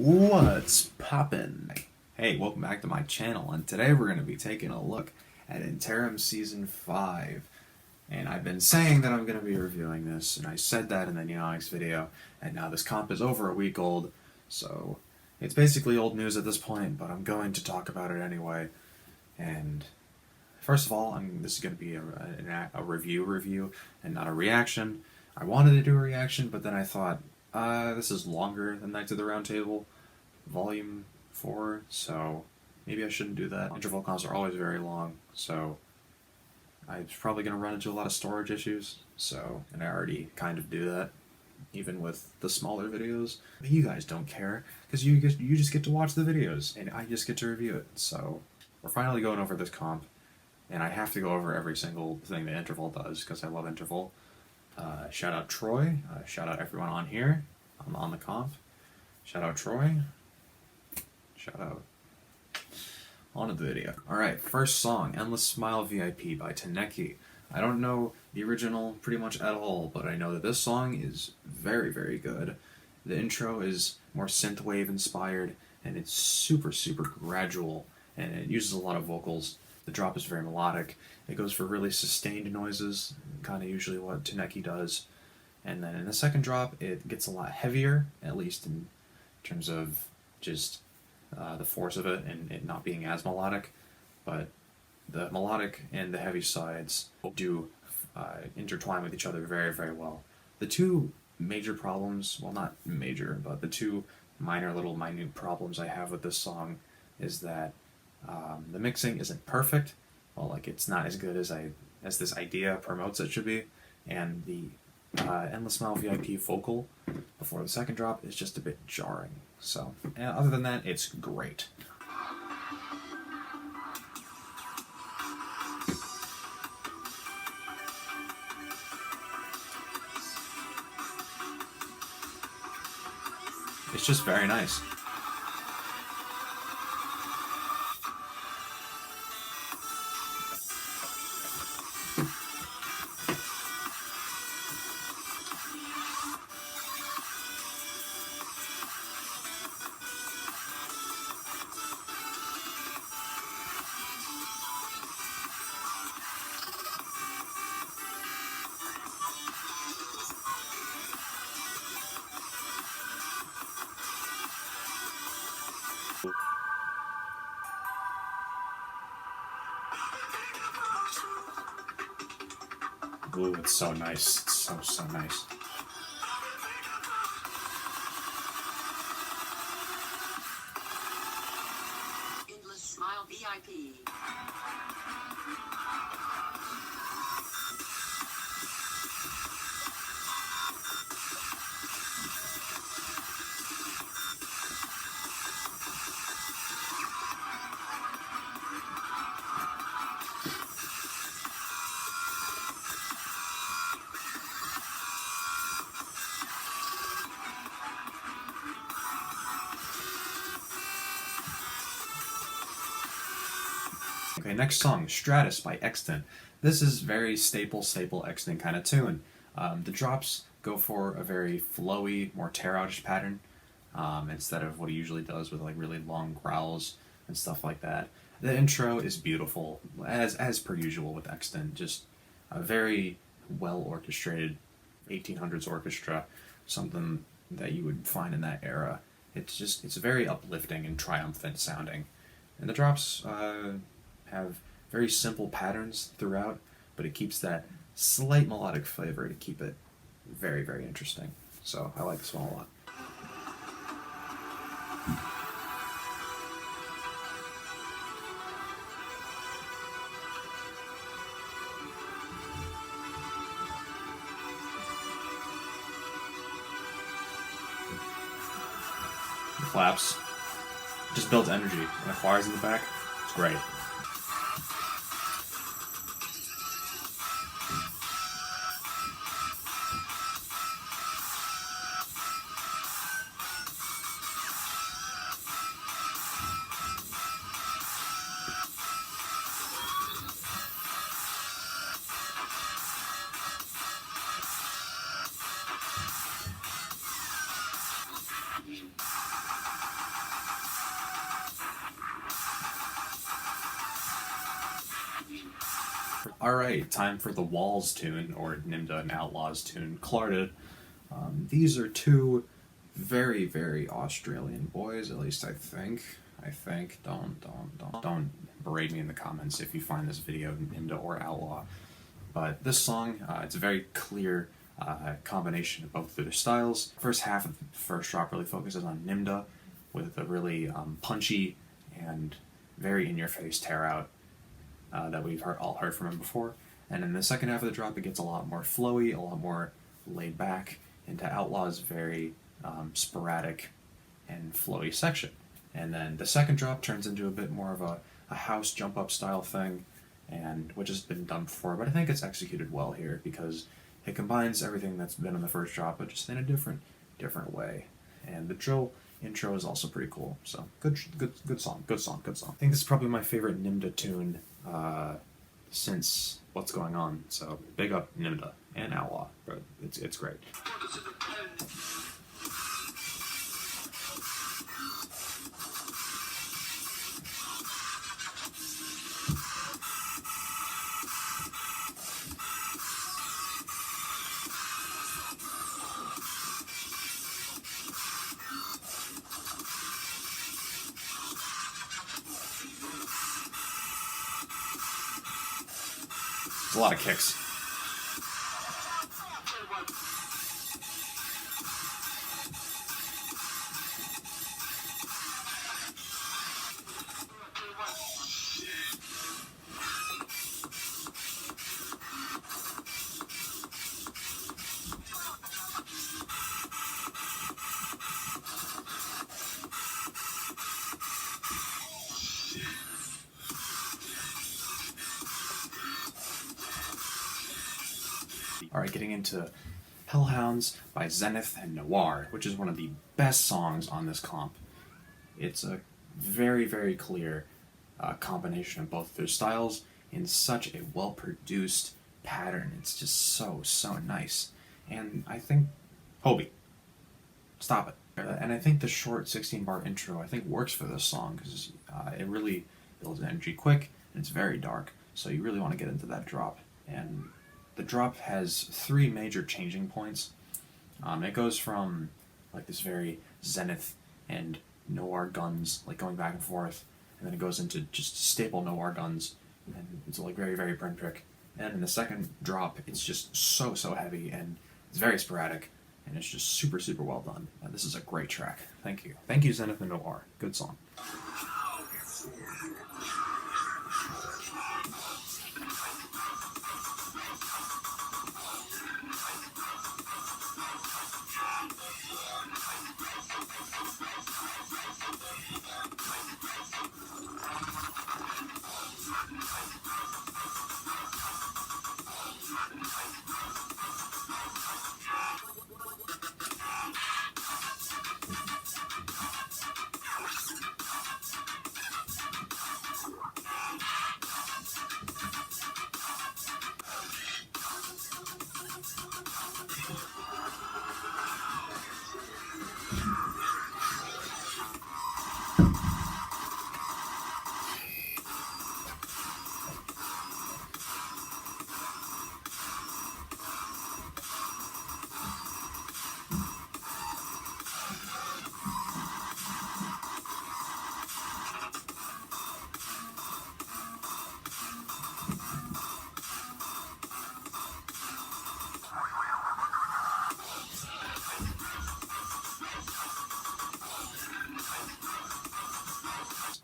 What's poppin'? Hey, welcome back to my channel, and today we're going to be taking a look at Interim Season 5. And I've been saying that I'm going to be reviewing this, and I said that in the Neonics video, and now this comp is over a week old, so it's basically old news at this point, but I'm going to talk about it anyway. And first of all, this is going to be a review and not a reaction. I wanted to do a reaction, but then I thought, this is longer than Knights of the Round Table, Volume 4, so maybe I shouldn't do that. Interval comps are always very long, so I'm probably going to run into a lot of storage issues, and I already kind of do that, even with the smaller videos. But you guys don't care, because you just get to watch the videos, and I just get to review it. So we're finally going over this comp, and I have to go over every single thing that Interval does, because I love Interval. Shout out Troy, shout out everyone on here, on the comp. Shout out Troy, shout out on to the video. Alright, first song, Endless Smile VIP by Teneki. I don't know the original pretty much at all, but I know that this song is very, very good. The intro is more synthwave inspired, and it's super, super gradual, and it uses a lot of vocals. The drop is very melodic. It goes for really sustained noises, kind of usually what Teneki does. And then in the second drop, it gets a lot heavier, at least in terms of just the force of it and it not being as melodic. But the melodic and the heavy sides do intertwine with each other very, very well. The two major problems, well, not major, but the two minute problems I have with this song is that the mixing isn't perfect. Well, like, it's not as good as this idea promotes it should be, and the Endless Smile VIP vocal before the second drop is just a bit jarring. So, other than that, it's great. It's just very nice. Ooh, it's so nice. It's so nice. Endless Smile VIP. Okay, next song, Stratus by Extant. This is very staple Extant kind of tune. The drops go for a very flowy, more tear-outish pattern, instead of what he usually does with like really long growls and stuff like that. The intro is beautiful, as per usual with Extant, just a very well orchestrated 1800s orchestra, something that you would find in that era. It's very uplifting and triumphant sounding. And the drops have very simple patterns throughout, but it keeps that slight melodic flavor to keep it very, very interesting. So I like this one a lot. The claps just builds energy, and the choir's in the back. It's great. Alright, time for the Walls tune, or Nimda and Outlaw's tune, Clarted. These are two very, very Australian boys, at least I think. Don't berate me in the comments if you find this video Nimda or Outlaw. But this song, it's a very clear combination of both their styles. First half of the first drop really focuses on Nimda with a really punchy and very in-your-face tear-out that we've all heard from him before. And in the second half of the drop, it gets a lot more flowy, a lot more laid back into Outlaw's very sporadic and flowy section. And then the second drop turns into a bit more of a house jump-up style thing, and which has been done before, but I think it's executed well here because it combines everything that's been in the first drop, but just in a different way. And the drill intro is also pretty cool. So good song. I think this is probably my favorite Nimda tune since What's Going On. So big up Nimda and Outlaw, but it's great. There's a lot of kicks. Alright, getting into Hounds by Zeneth and Knoir, which is one of the best songs on this comp. It's a very, very clear combination of both their styles in such a well-produced pattern. It's just so nice. And I think... Hobie, stop it. And I think the short 16-bar intro, I think, works for this song, because it really builds energy quick, and it's very dark, so you really want to get into that drop. And the drop has three major changing points. It goes from like this very Zeneth and Knoir guns, like going back and forth, and then it goes into just staple Knoir guns, and it's like very, very burn prick. And in the second drop, it's just so heavy, and it's very sporadic, and it's just super well done. This is a great track. Thank you. Thank you, Zeneth and Knoir. Good song.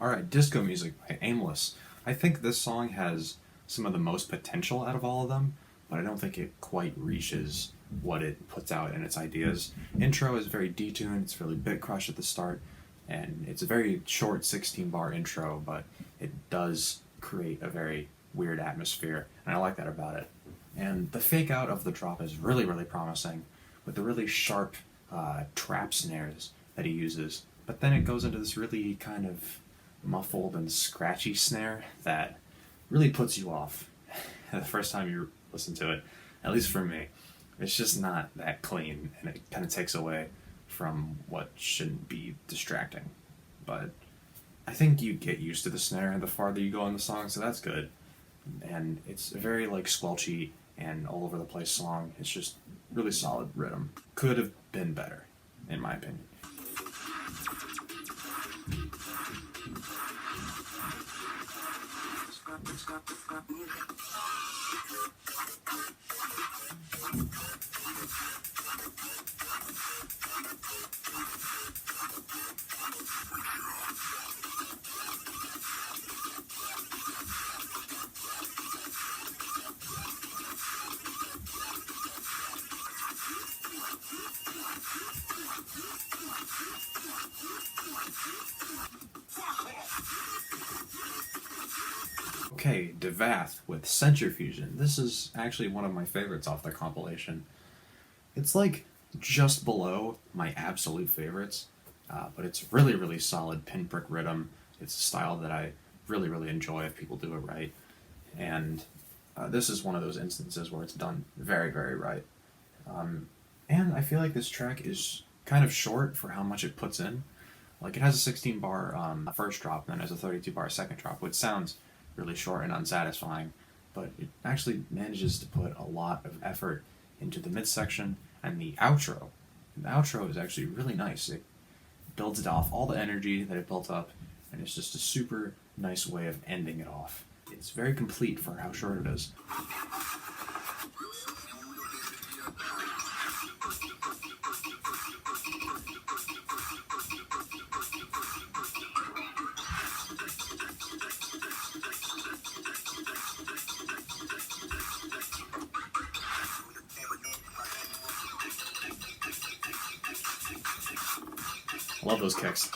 Alright, disco music by Aimless. I think this song has some of the most potential out of all of them, but I don't think it quite reaches what it puts out in its ideas. Intro is very detuned, it's really bit crush at the start, and it's a very short 16-bar intro, but it does create a very weird atmosphere, and I like that about it. And the fake out of the drop is really promising, with the really sharp trap snares that he uses, but then it goes into this really kind of muffled and scratchy snare that really puts you off the first time you listen to it, at least for me. It's just not that clean, and it kind of takes away from what shouldn't be distracting. But I think you get used to the snare the farther you go in the song, so that's good. and it's a very like squelchy and all over the place song. It's just really solid rhythm. Could have been better, in my opinion. Okay, Devath with Centrifusion. This is actually one of my favorites off the compilation. It's like just below my absolute favorites, but it's really, really solid pinprick rhythm. It's a style that I really, really enjoy if people do it right. And this is one of those instances where it's done very, very right. And I feel like this track is kind of short for how much it puts in. Like, it has a 16 bar first drop, and then has a 32 bar second drop, which sounds really short and unsatisfying, but it actually manages to put a lot of effort into the midsection and the outro. And the outro is actually really nice. It builds it off all the energy that it built up, and it's just a super nice way of ending it off. It's very complete for how short it is. Love those kicks.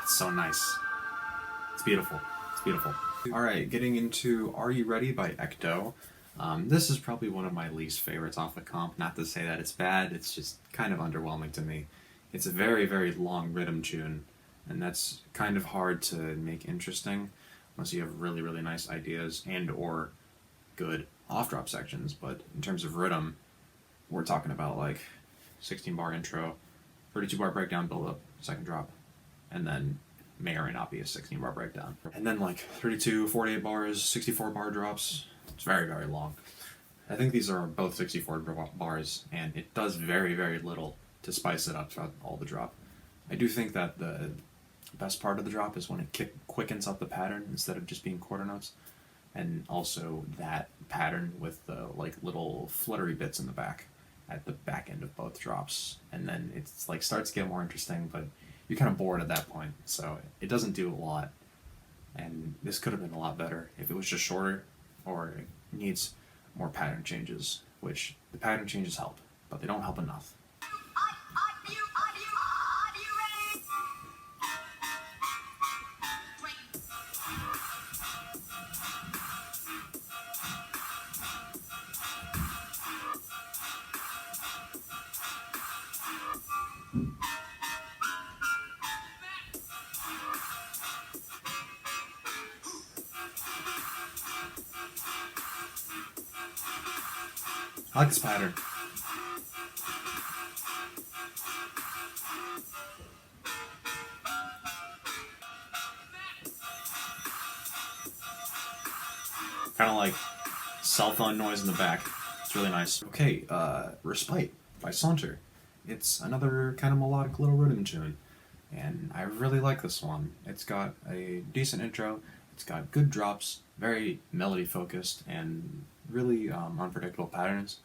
It's so nice. It's beautiful. It's beautiful. Alright, getting into Are You Ready by ECTO. This is probably one of my least favorites off the comp. Not to say that it's bad, it's just kind of underwhelming to me. It's a very, very long rhythm tune, and that's kind of hard to make interesting unless you have really, really nice ideas and or good off-drop sections. But in terms of rhythm, we're talking about like 16 bar intro, 32 bar breakdown build-up, second drop, and then may or may not be a 16 bar breakdown. And then like 32, 48 bars, 64 bar drops. It's very, very long. I think these are both 64 bars, and it does very, very little to spice it up throughout all the drop. I do think that the best part of the drop is when it quickens up the pattern instead of just being quarter notes. And also that pattern with the like little fluttery bits in the back at the back end of both drops. And then it's like starts to get more interesting, but you're kind of bored at that point, so it doesn't do a lot. And this could have been a lot better if it was just shorter, or it needs more pattern changes, which the pattern changes help, but they don't help enough. I like this pattern. Kind of like cell phone noise in the back. It's really nice. Okay, Respite by Saunter. It's another kind of melodic little rhythm tune, and I really like this one. It's got a decent intro, it's got good drops, very melody focused, and really unpredictable patterns.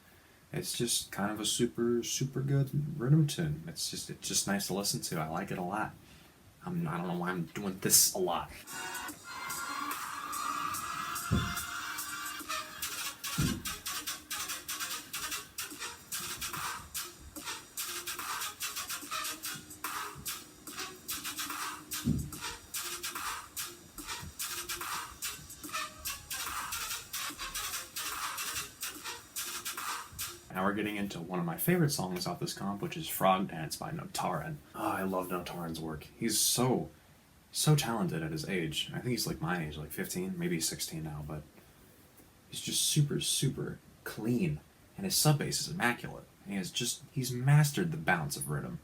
It's just kind of a super, super good rhythm tune. It's just nice to listen to. I like it a lot. I don't know why I'm doing this a lot. Now we're getting into one of my favorite songs off this comp, which is Frog Dance by Notarin. Oh, I love Notarin's work. He's so talented at his age. I think he's like my age, like 15, maybe 16 now, but he's just super clean, and his sub bass is immaculate. And he's mastered the bounce of rhythm.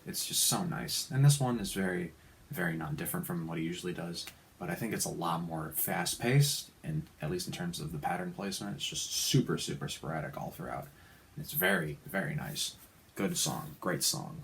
It's just so nice. And this one is very not different from what he usually does, but I think it's a lot more fast paced, and at least in terms of the pattern placement, it's just super sporadic all throughout. It's very nice. Good song. Great song.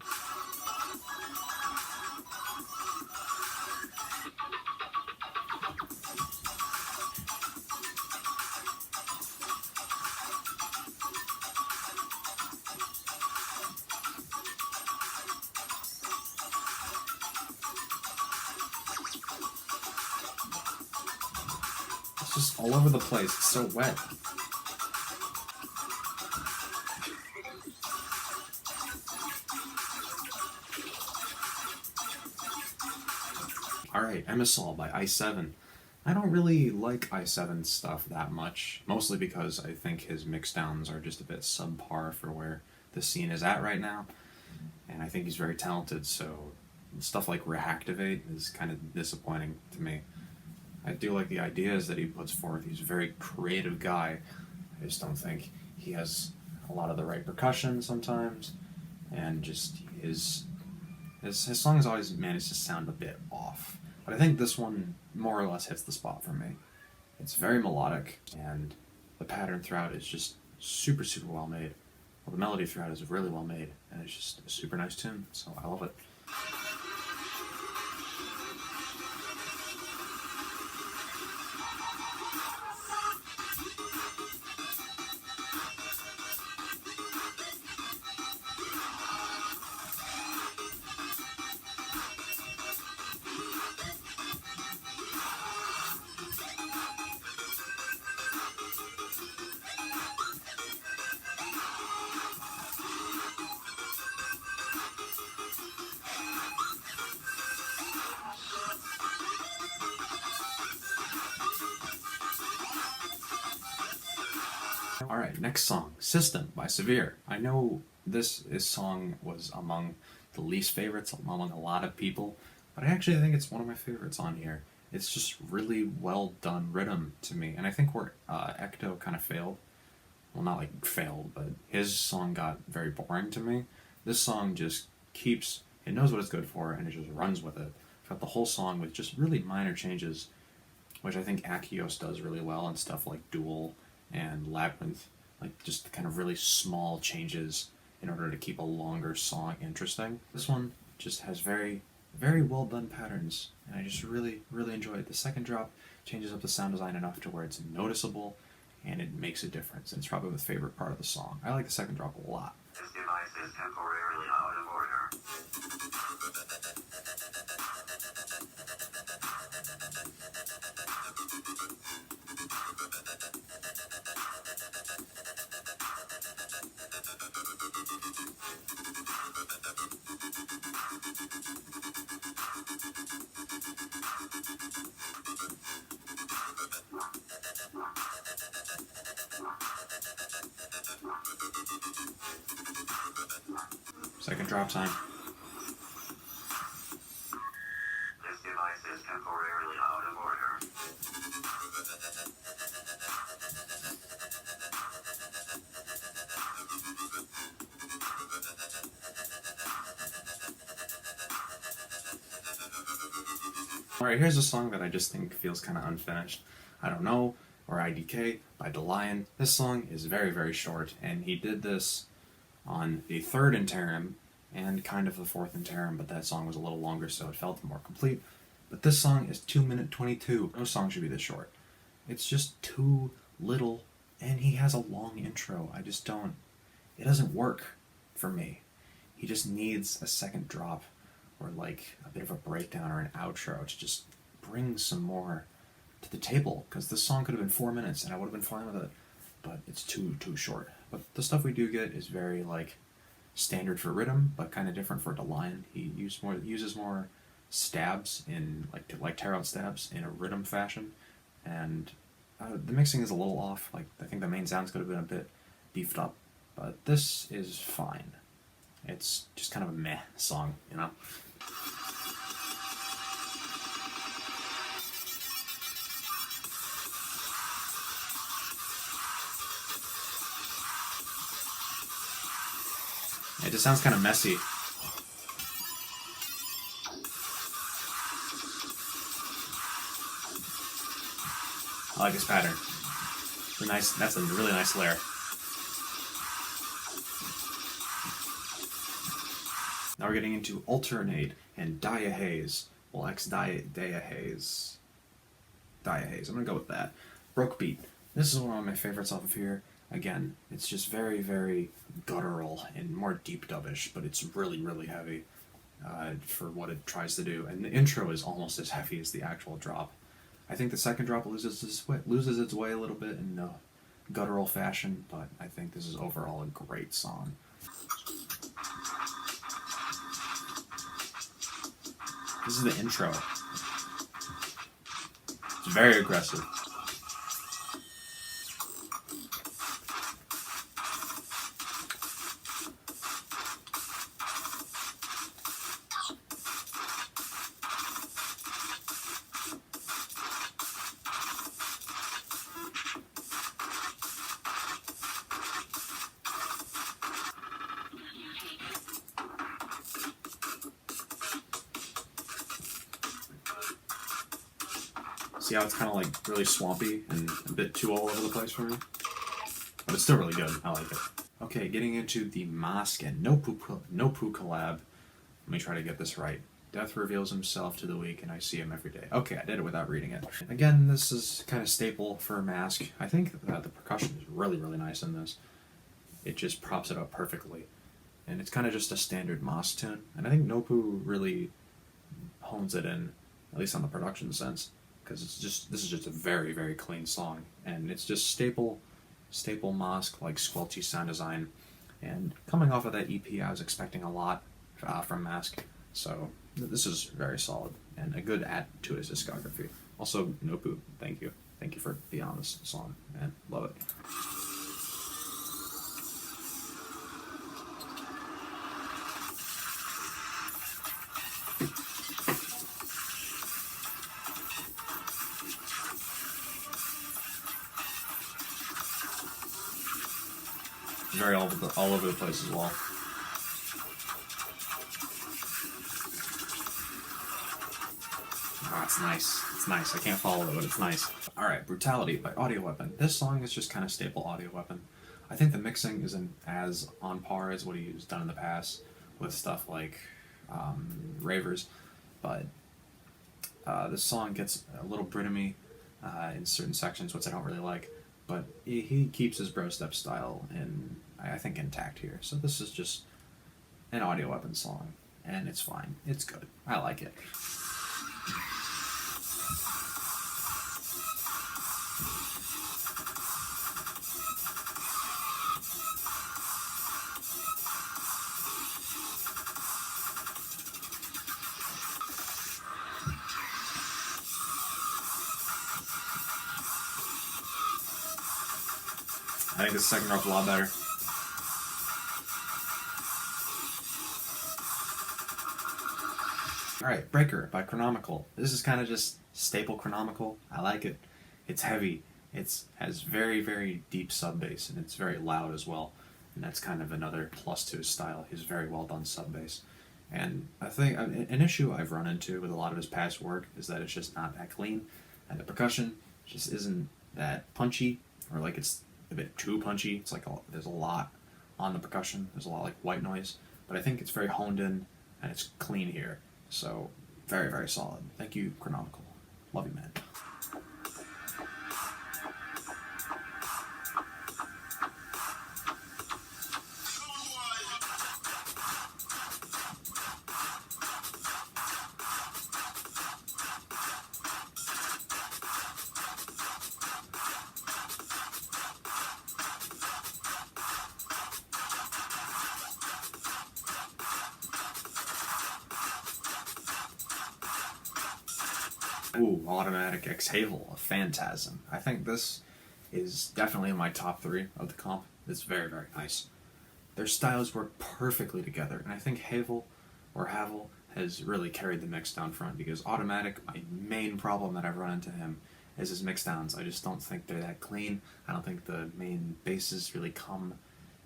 It's just all over the place. It's so wet. Alright, Emisol by i7. I don't really like i7's stuff that much, mostly because I think his mixdowns are just a bit subpar for where the scene is at right now, and I think he's very talented, so stuff like Reactivate is kind of disappointing to me. I do like the ideas that he puts forth. He's a very creative guy. I just don't think he has a lot of the right percussion sometimes, and just his songs always manage to sound a bit off. But I think this one more or less hits the spot for me. It's very melodic, and the pattern throughout is just super well made. Well, the melody throughout is really well made, and it's just a super nice tune, so I love it. Alright, next song, System by Severe. I know this song was among the least favorites among a lot of people, but I actually think it's one of my favorites on here. It's just really well done rhythm to me, and I think where ECTO kind of failed, well, not like failed, but his song got very boring to me. This song just it knows what it's good for, and it just runs with it. It's got the whole song with just really minor changes, which I think Akios does really well in stuff like Duel and Labyrinth, like just kind of really small changes in order to keep a longer song interesting. This one just has very well done patterns, and I just really enjoy it. The second drop changes up the sound design enough to where it's noticeable and it makes a difference, and it's probably my favorite part of the song. I like the second drop a lot. This device is temporarily out of order. Second drop time. This device is temporarily out of order. Alright, here's a song that I just think feels kind of unfinished. I Don't Know, or IDK by DeLion. This song is very short, and he did this on the third interim and kind of the fourth interim, but that song was a little longer, so it felt more complete. But this song is 2 minutes 22. No song should be this short. It's just too little, and he has a long intro. It doesn't work for me. He just needs a second drop, or like a bit of a breakdown or an outro to just bring some more to the table, because this song could have been 4 minutes and I would have been fine with it, but it's too short. But the stuff we do get is very like standard for rhythm, but kind of different for the line. He uses more stabs in like tear out stabs in a rhythm fashion, and the mixing is a little off. Like I think the main sounds could have been a bit beefed up, but this is fine. It's just kind of a meh song, you know. It just sounds kind of messy. I like this pattern. That's a really nice layer. Now we're getting into Alternate and Dayaheze. Well, Dayaheze. Dayaheze. I'm gonna go with that. Broke beat. This is one of my favorites off of here. Again, it's just very, very guttural and more deep dubbish, but it's really, really heavy for what it tries to do. And the intro is almost as heavy as the actual drop. I think the second drop loses its way a little bit in a guttural fashion, but I think this is overall a great song. This is the intro. It's very aggressive. See how it's kind of like really swampy and a bit too all over the place for me? But it's still really good. I like it. Okay, getting into the Masq and Nopu collab. Let me try to get this right. Death reveals himself to the weak and I see him every day. Okay, I did it without reading it. Again, this is kind of staple for Masq. I think that the percussion is really, really nice in this. It just props it up perfectly. And it's kind of just a standard Masq tune. And I think Nopu really hones it in, at least on the production sense. Because this is just a very, very clean song, and it's just staple Masq, like squelchy sound design. And coming off of that EP, I was expecting a lot from Masq, so this is very solid and a good add to his discography. Also, Nopu, thank you for being on this song, man, love it. Very all over the place as well. Ah, it's nice. It's nice. I can't follow it, but it's nice. Alright, Brutality by AUDIOWEAPON. This song is just kind of staple AUDIOWEAPON. I think the mixing isn't as on par as what he's done in the past with stuff like Ravers, but this song gets a little Brit-y in certain sections, which I don't really like, but he keeps his bro step style in, I think, intact here. So this is just an AUDIOWEAPON song, and it's fine. It's good. I like it. I think the second drop's a lot better. Alright, Breaker by Kronomikal. This is kind of just staple Kronomikal. I like it. It's heavy. It has very, very deep sub bass, and it's very loud as well. And that's kind of another plus to his style. He's very well done sub bass. And I think an issue I've run into with a lot of his past work is that it's just not that clean. And the percussion just isn't that punchy, or like it's a bit too punchy. It's like there's a lot on the percussion. There's a lot like white noise. But I think it's very honed in, and it's clean here. So, very, very solid. Thank you, Kronomikal. Love you, man. Ooh, Automatik X Havel, a Phantasm. I think this is definitely in my top 3 of the comp. It's very, very nice. Their styles work perfectly together, and I think Havel has really carried the mix down front, because Automatik, my main problem that I've run into him is his mix downs. I just don't think they're that clean. I don't think the main basses really come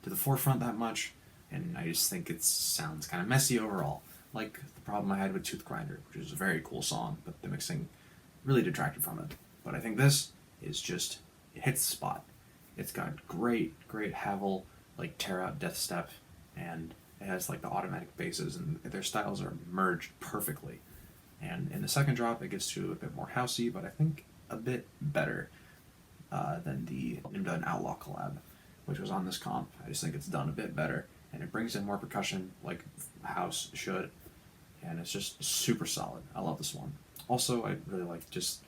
to the forefront that much, and I just think it sounds kind of messy overall. Like the problem I had with Tooth Grinder, which is a very cool song, but the mixing really detracted from it. But I think this is just, it hits the spot. It's got great Havel, like tear out death step, and it has like the Automatik basses, and their styles are merged perfectly. And in the second drop, it gets to a bit more housey, but I think a bit better than the Nimda and OWTLAW collab, which was on this comp. I just think it's done a bit better, and it brings in more percussion like house should, and it's just super solid. I love this one. Also, I really like just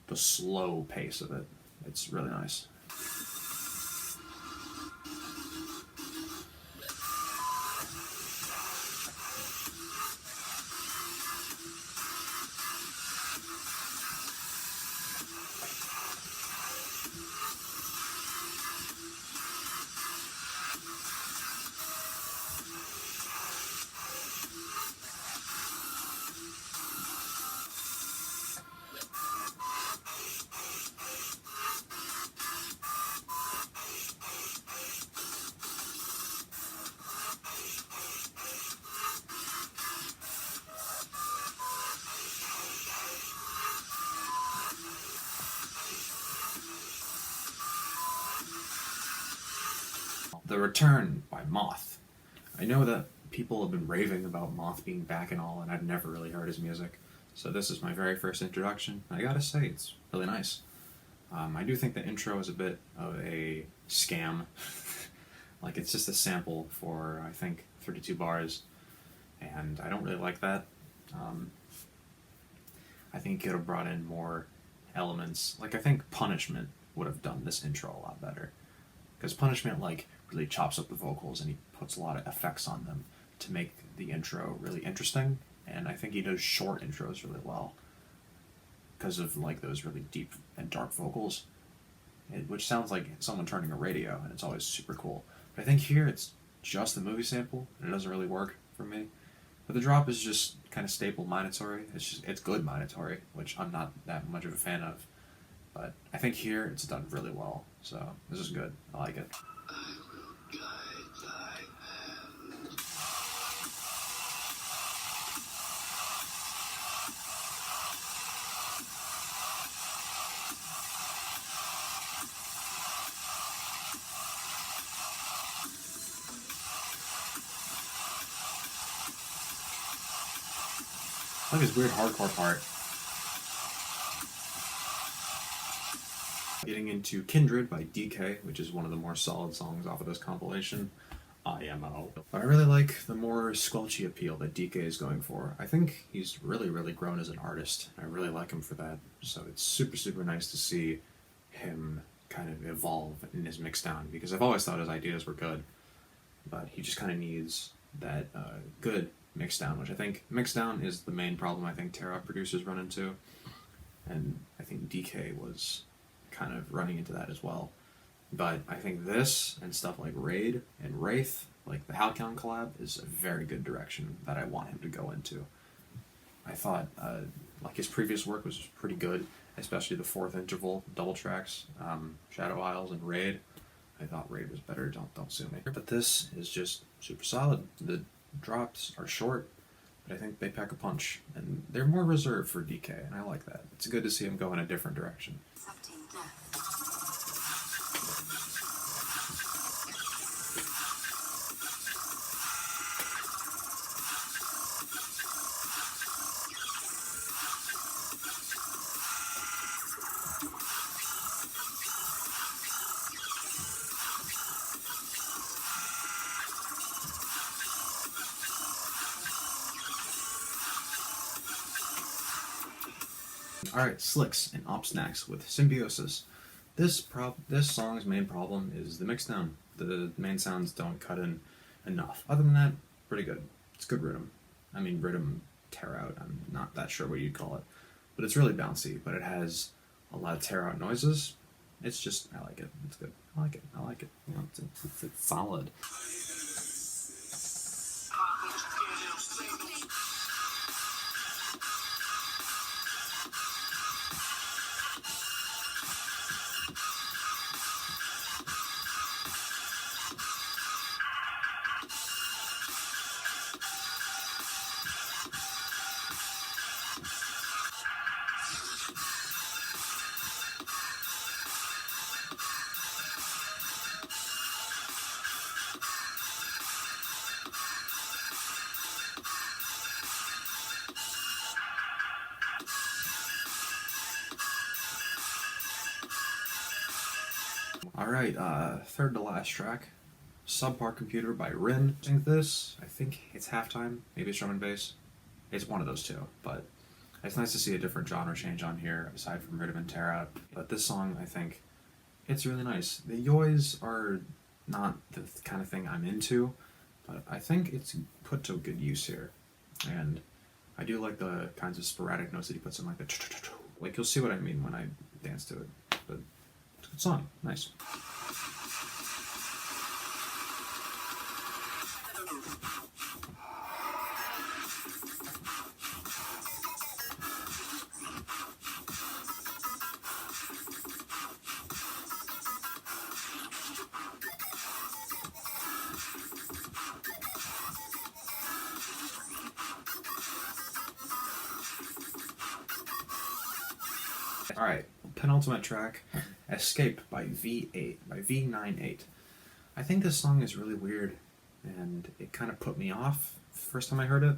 the slow pace of it. It's really nice. The Return by Moth. I know that people have been raving about Moth being back and all, and I've never really heard his music, so this is my very first introduction, and I gotta say, it's really nice. I do think the intro is a bit of a scam. Like, it's just a sample for, I think, 32 bars, and I don't really like that. I think it could have brought in more elements. Like, I think Punishment would have done this intro a lot better, because Punishment, like, really chops up the vocals and he puts a lot of effects on them to make the intro really interesting, and I think he does short intros really well because of like those really deep and dark vocals, which sounds like someone turning a radio, and it's always super cool. But I think here it's just the movie sample and it doesn't really work for me. But the drop is just kind of staple Minatory. It's good Minatory, which I'm not that much of a fan of, but I think here it's done really well, so this is good. I like it. I like this weird hardcore part. Getting into Kindred by DKKAY, which is one of the more solid songs off of this compilation. IMO. But I really like the more squelchy appeal that DKKAY is going for. I think he's really grown as an artist. I really like him for that. So it's super nice to see him kind of evolve in his mixdown, because I've always thought his ideas were good, but he just kind of needs that good mixdown, which I think mixdown is the main problem I think Terra producers run into, and I think DKKAY was kind of running into that as well. But I think this and stuff like Raid and Wraith, like the Halcyon collab, is a very good direction that I want him to go into. I thought like his previous work was pretty good, especially the fourth interval double tracks, Shadow Isles and Raid. I thought Raid was better, don't sue me. But this is just super solid. The drops are short, but I think they pack a punch, and they're more reserved for DKKAY, and I like that. It's good to see him go in a different direction. Alright, SLYCKZ and Awpsnax with Symbiosis. This song's main problem is the mixdown. The main sounds don't cut in enough. Other than that, pretty good. It's good rhythm. I mean, rhythm tear out. I'm not that sure what you'd call it. but it's really bouncy, but it has a lot of tear out noises. It's just, I like it. It's good. I like it. I like it. You know, it's solid. Alright, third to last track, Subpar Computer by Rin. I think this, I think it's halftime, maybe it's drum and bass. It's one of those two, but it's nice to see a different genre change on here, aside from Rhythm and Tear Out. But this song, I think, it's really nice. The yoys are not the kind of thing I'm into, but I think it's put to good use here. And I do like the kinds of sporadic notes that he puts in, like the like, you'll see what I mean when I dance to it. But it's a good song. Nice. Alright, penultimate track, Escape by V98. I think this song is really weird, and it kind of put me off the first time I heard it,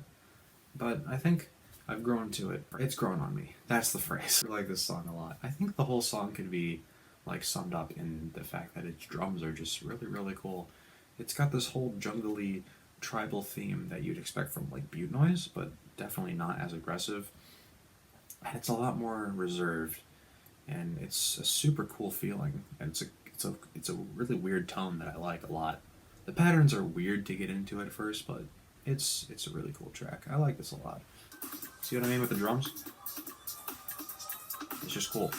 but I think I've grown to it. It's grown on me. That's the phrase. I like this song a lot. I think the whole song could be like summed up in the fact that its drums are just really, really cool. It's got this whole jungly tribal theme that you'd expect from like Butte Noise, but definitely not as aggressive. And it's a lot more reserved, and it's a super cool feeling. And it's a really weird tone that I like a lot. The patterns are weird to get into at first, but it's a really cool track. I like this a lot. See what I mean with the drums? It's just cool.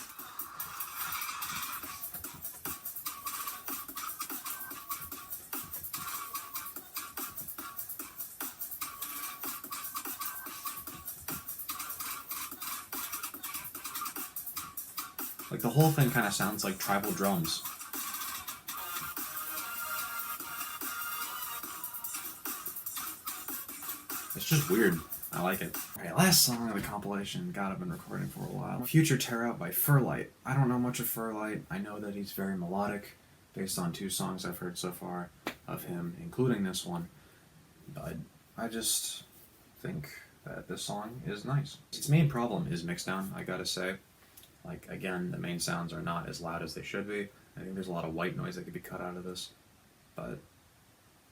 Like, the whole thing kind of sounds like tribal drums. It's just weird. I like it. Alright, last song of the compilation. God, I've been recording for a while. Future Tear Out by Ferlite. I don't know much of Ferlite. I know that he's very melodic, based on 2 songs I've heard so far of him, including this one. But I just think that this song is nice. Its main problem is mixdown, I gotta say. Like, again, the main sounds are not as loud as they should be. I think there's a lot of white noise that could be cut out of this. But,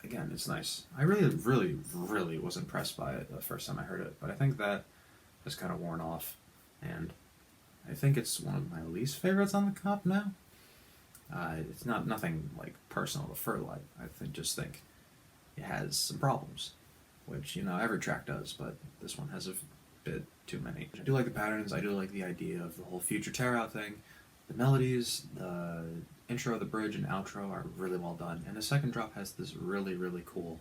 again, it's nice. I really, really, really was impressed by it the first time I heard it. But I think that has kind of worn off. And I think it's one of my least favorites on the comp now. It's nothing, like, personal to Ferlite. Just think it has some problems. Which, you know, every track does. But this one has a bit too many. I do like the patterns, I do like the idea of the whole future tear out thing. The melodies, the intro, the bridge, and outro are really well done. And the second drop has this really, really cool,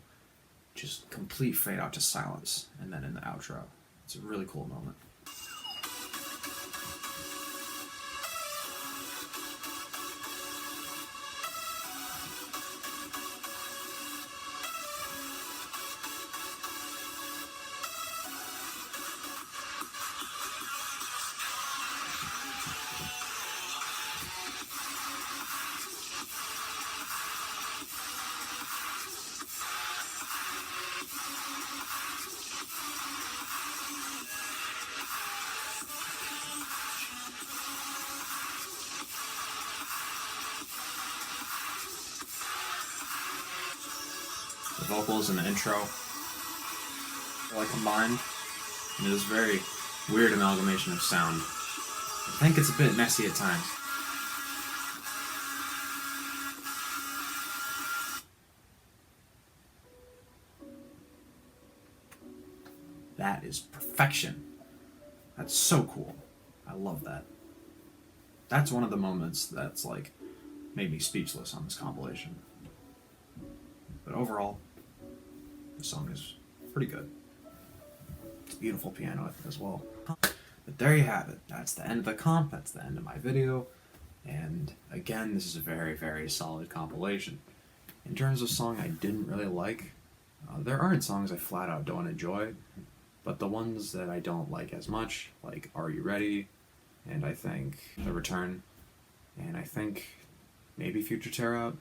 just complete fade out to silence, and then in the outro. It's a really cool moment. The vocals and the intro are like combined into this very weird amalgamation of sound. I think it's a bit messy at times. That is perfection. That's so cool. I love that. That's one of the moments that's like made me speechless on this compilation. But overall, the song is pretty good. It's beautiful piano as well. But there you have it. That's the end of the comp. That's the end of my video. And again, this is a very, very solid compilation. In terms of song I didn't really like, there aren't songs I flat out don't enjoy, but the ones that I don't like as much, like Are You Ready, and I think The Return, and I think maybe Future Tear Out,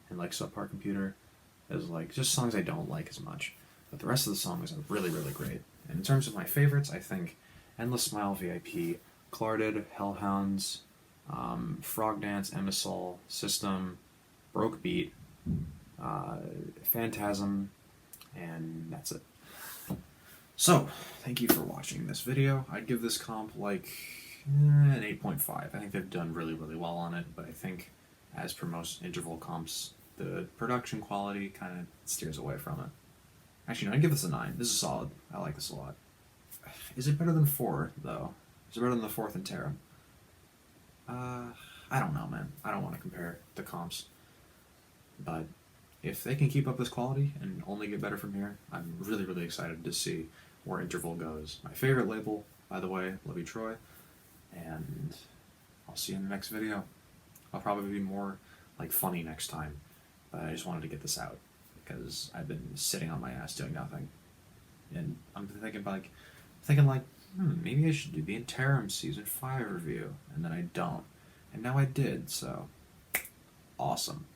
and like Subpar Computer, is like just songs I don't like as much. But the rest of the songs are really, really great. And in terms of my favorites, I think Endless Smile VIP, Clarted, Hounds, Frog Dance, Emisol, System, Broke Beat, Phantasm, and that's it. So, thank you for watching this video. I'd give this comp like an 8.5. I think they've done really, really well on it, but I think, as per most interval comps, the production quality kind of steers away from it. Actually, no, I'd give this a 9. This is solid. I like this a lot. Is it better than 4, though? Is it better than the 4th in Terra? I don't know, man. I don't want to compare the comps. But if they can keep up this quality and only get better from here, I'm really, really excited to see where Interval goes. My favorite label, by the way, love you, Troy. And I'll see you in the next video. I'll probably be more like funny next time, but I just wanted to get this out because I've been sitting on my ass doing nothing. And I'm thinking like, maybe I should do the interim season 5 review, and then I don't. And now I did, so awesome.